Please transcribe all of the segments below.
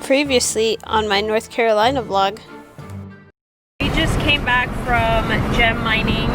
Previously on my North Carolina vlog. We just came back from gem mining.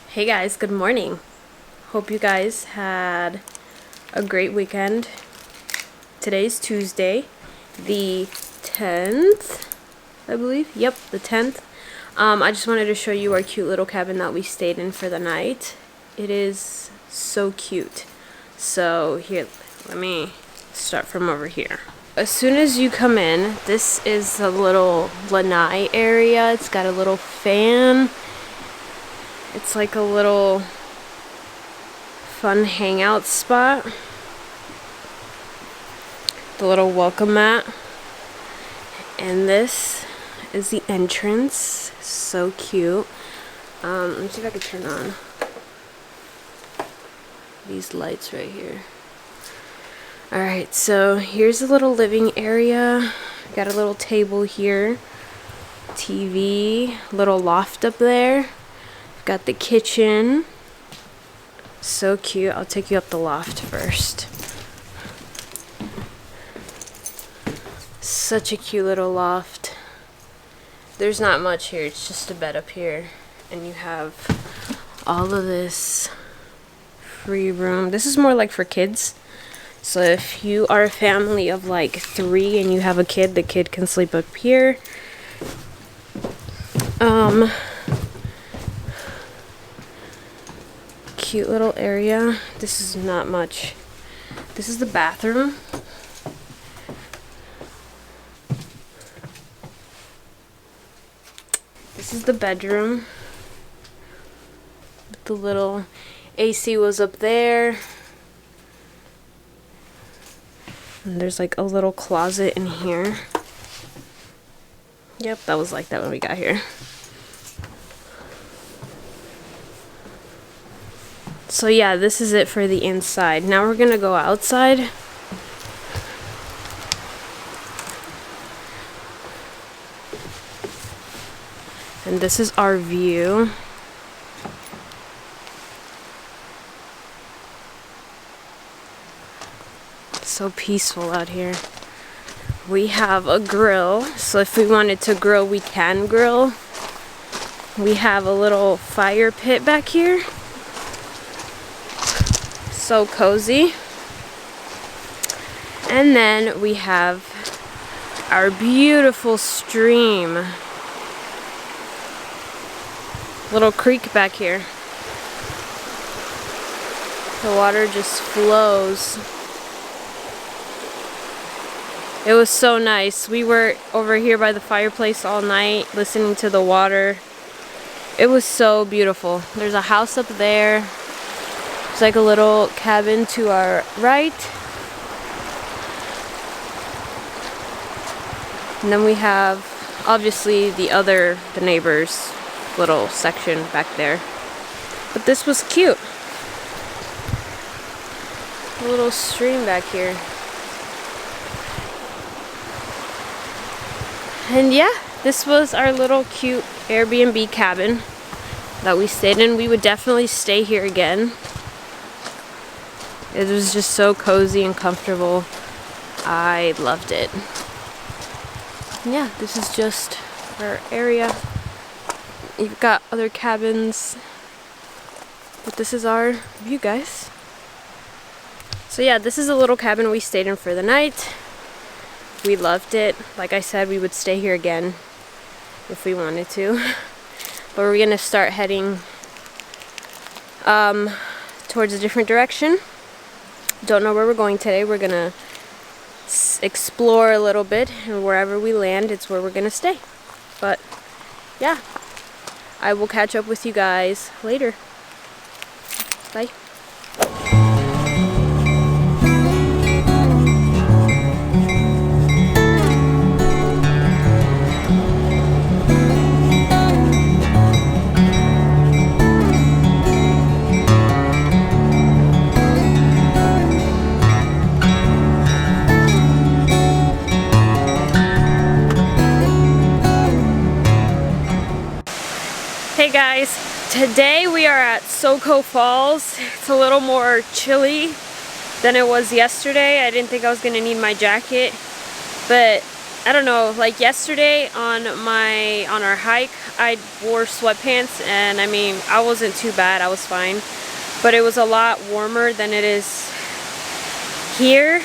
Hey guys, good morning. Hope you guys had a great weekend. Today's Tuesday, the 10th, I believe. Yep, the 10th. I just wanted to show you our cute little cabin that we stayed in for the night. It is so cute. So here, let me start from over here. As soon as you come in, this is the little lanai area. It's got a little fan. It's like a little fun hangout spot. The little welcome mat. And this is the entrance. So cute. Let me see if I can turn on these lights right here. Alright, so here's a little living area. Got a little table here. TV. Little loft up there. Got the kitchen. So cute. I'll take you up the loft first. Such a cute little loft. There's not much here. It's just a bed up here. And you have all of this free room. This is more like for kids. So if you are a family of like 3 and you have a kid, the kid can sleep up here. Cute little area. This is not much. This is the bathroom. This is the bedroom. The little AC was up there. And there's like a little closet in here. Yep, that was like that when we got here. So yeah, this is it for the inside. Now we're gonna go outside. And this is our view. So peaceful out here. We have a grill, so if we wanted to grill, we can grill. We have a little fire pit back here. So cozy. And then we have our beautiful stream. Little creek back here. The water just flows. It was so nice. We were over here by the fireplace all night listening to the water. It was so beautiful. There's a house up there. It's like a little cabin to our right. And then we have obviously the neighbors' little section back there. But this was cute. A little stream back here. And yeah, this was our little cute Airbnb cabin that we stayed in. We would definitely stay here again. It was just so cozy and comfortable. I loved it. And yeah, this is just our area. You've got other cabins, but this is our view, guys. So yeah, this is a little cabin we stayed in for the night. We loved it. Like I said, we would stay here again if we wanted to. But we're gonna start heading towards a different direction. Don't know where we're going today. We're gonna explore a little bit, and wherever we land, it's where we're gonna stay. But yeah, I will catch up with you guys later. Bye. Hey guys, today we are at Soco Falls. It's a little more chilly than it was yesterday. I didn't think I was gonna need my jacket, but I don't know, like yesterday on our hike, I wore sweatpants, and I mean, I wasn't too bad, I was fine. But it was a lot warmer than it is here.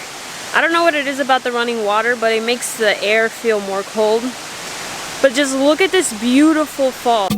I don't know what it is about the running water, but it makes the air feel more cold. But just look at this beautiful fall.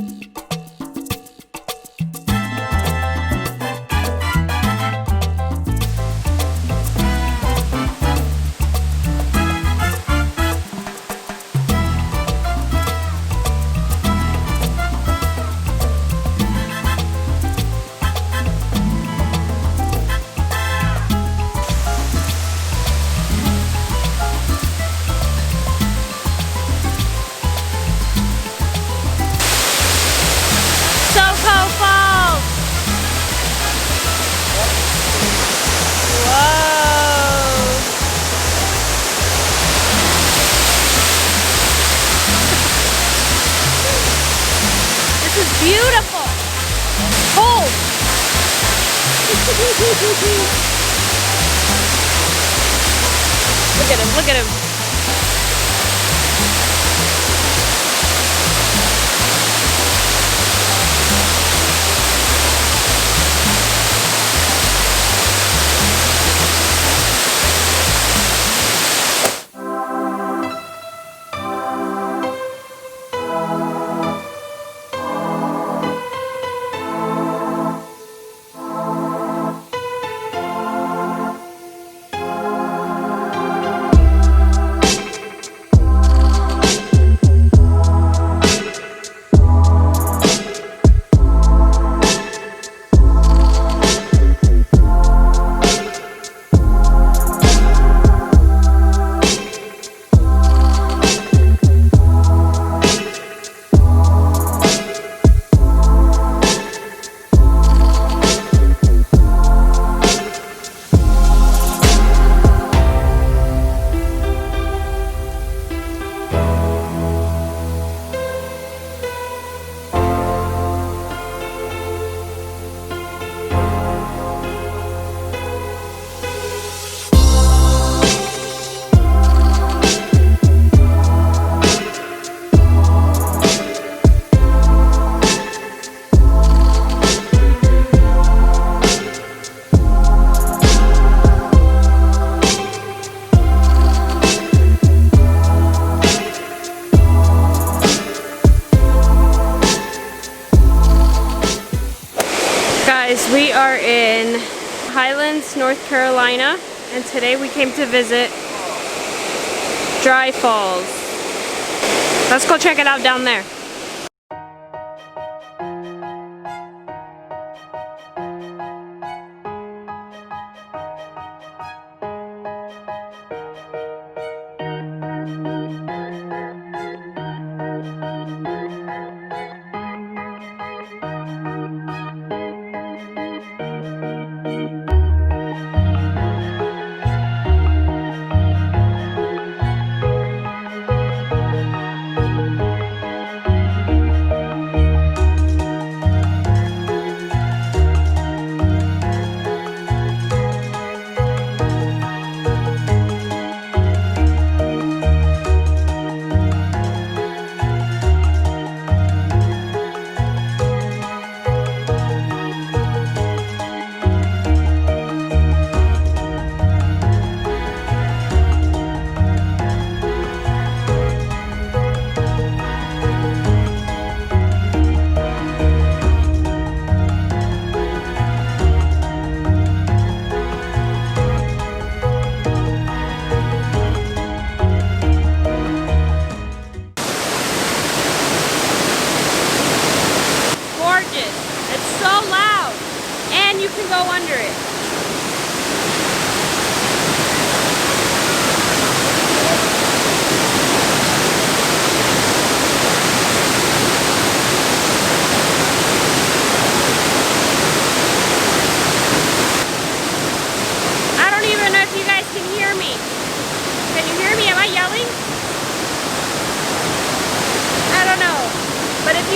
Beautiful. Cold. Look at him, look at him. Guys, we are in Highlands, North Carolina, and today we came to visit Dry Falls. Let's go check it out down there.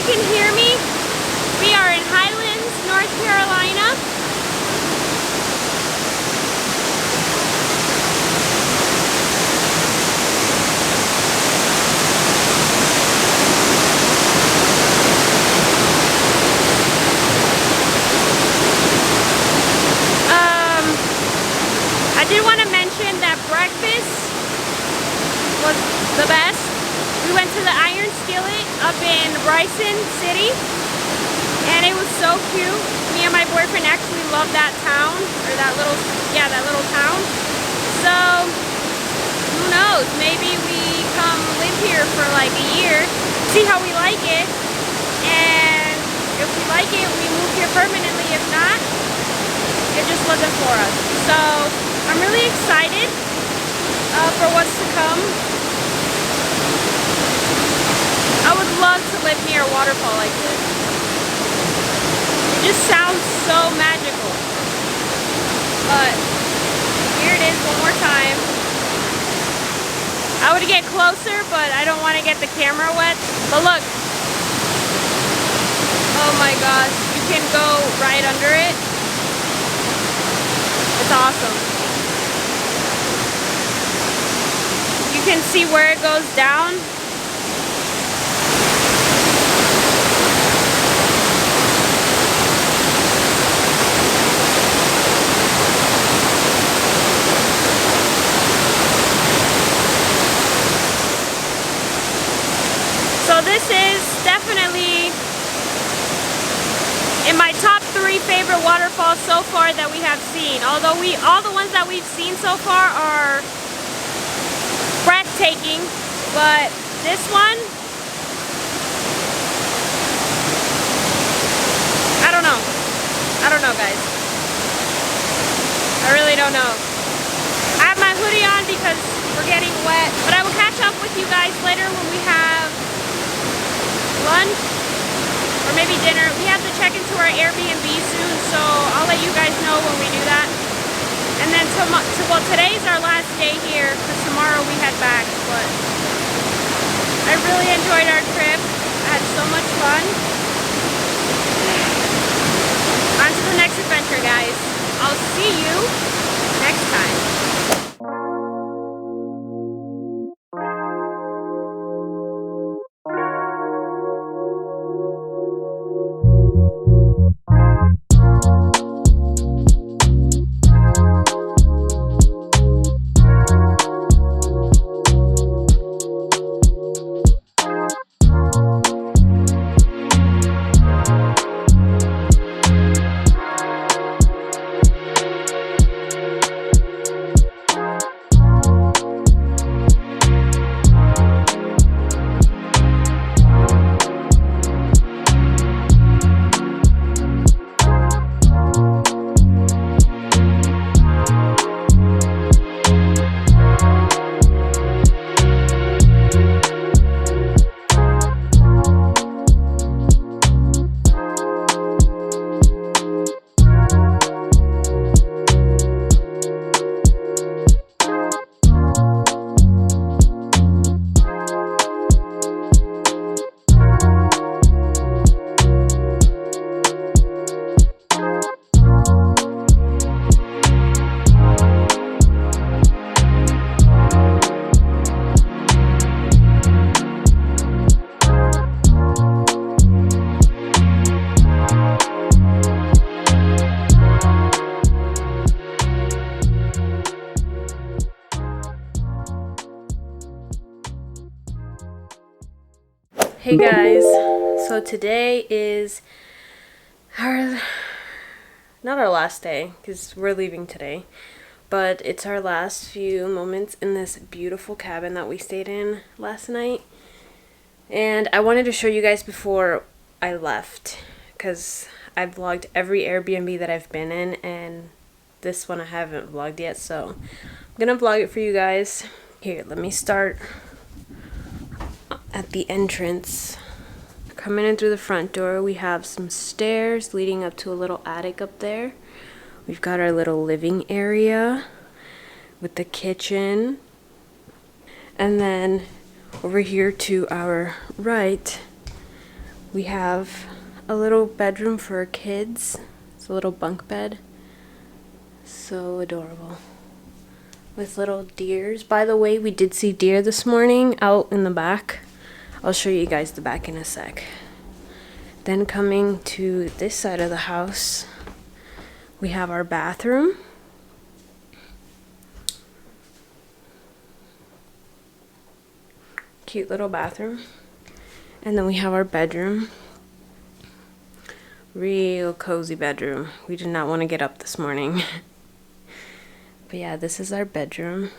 can hear me, we are in Highlands, North Carolina. I did want to mention that breakfast was the best. We went to the Iron Skillet up in Bryson City, and it was so cute. Me and my boyfriend actually love that town, or that little town. So, who knows? Maybe we come live here for like a year, see how we like it, and if we like it, we move here permanently. If not, it just wasn't for us. So, I'm really excited for what's to come. I would love to live near a waterfall like this. It just sounds so magical. But here it is one more time. I would get closer, but I don't want to get the camera wet. But look. Oh my gosh, you can go right under it. It's awesome. You can see where it goes down. So this is definitely in my top 3 favorite waterfalls so far that we have seen. Although all the ones that we've seen so far are breathtaking, but this one, I don't know. I don't know, guys. I really don't know. I have my hoodie on because we're getting wet, but I will catch up with you guys later when we have lunch or maybe dinner. We have to check into our Airbnb soon, so I'll let you guys know when we do that. And then well, today's our last day here because tomorrow we head back. But I really enjoyed our trip. I had so much fun. On to the next adventure, guys. I'll see you next time. Hey guys, so today is not our last day because we're leaving today, but it's our last few moments in this beautiful cabin that we stayed in last night. And I wanted to show you guys before I left because I've vlogged every Airbnb that I've been in, and this one I haven't vlogged yet, so I'm gonna vlog it for you guys. Here, let me start at the entrance. Coming in through the front door, we have some stairs leading up to a little attic up there. We've got our little living area with the kitchen. And then over here to our right, We have a little bedroom for our kids. It's a little bunk bed. So adorable. With little deers. By the way, we did see deer this morning out in the back. I'll show you guys the back in a sec. Then coming to this side of the house, we have our bathroom. Cute little bathroom. And then we have our bedroom. Real cozy bedroom. We did not want to get up this morning. But yeah, this is our bedroom.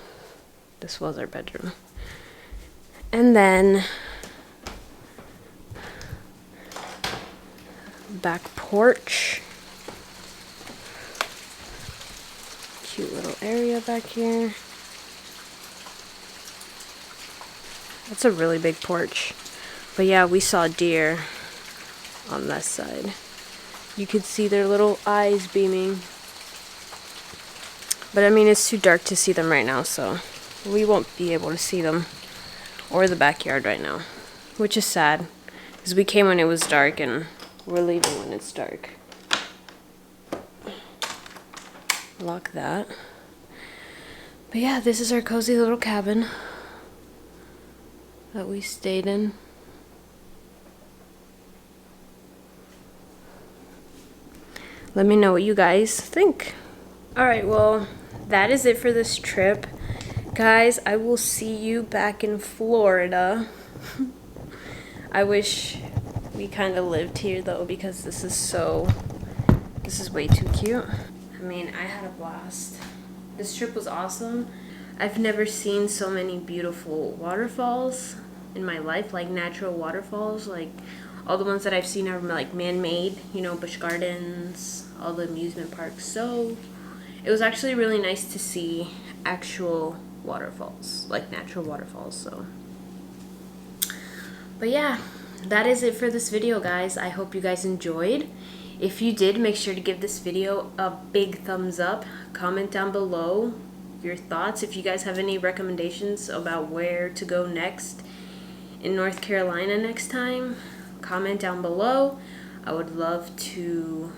This was our bedroom. And then back porch. Cute little area back here. That's a really big porch. But yeah, we saw deer on this side. You could see their little eyes beaming. But I mean, it's too dark to see them right now, so we won't be able to see them or the backyard right now, which is sad because we came when it was dark and we're leaving when it's dark. Lock that. But yeah, this is our cozy little cabin that we stayed in. Let me know what you guys think. Alright, well, that is it for this trip. Guys, I will see you back in Florida. I wish we kind of lived here though, because this is way too cute. I mean, I had a blast. This trip was awesome. I've never seen so many beautiful waterfalls in my life, like natural waterfalls. Like all the ones that I've seen are like man-made, you know, Busch Gardens, all the amusement parks. So it was actually really nice to see actual waterfalls, like natural waterfalls. So, but yeah, that is it for this video, guys. I hope you guys enjoyed. If you did, make sure to give this video a big thumbs up. Comment down below your thoughts. If you guys have any recommendations about where to go next in North Carolina next time, comment down below. I would love to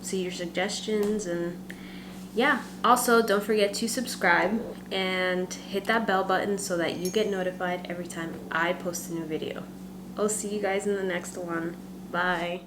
see your suggestions. And yeah, also don't forget to subscribe and hit that bell button so that you get notified every time I post a new video. I'll see you guys in the next one. Bye.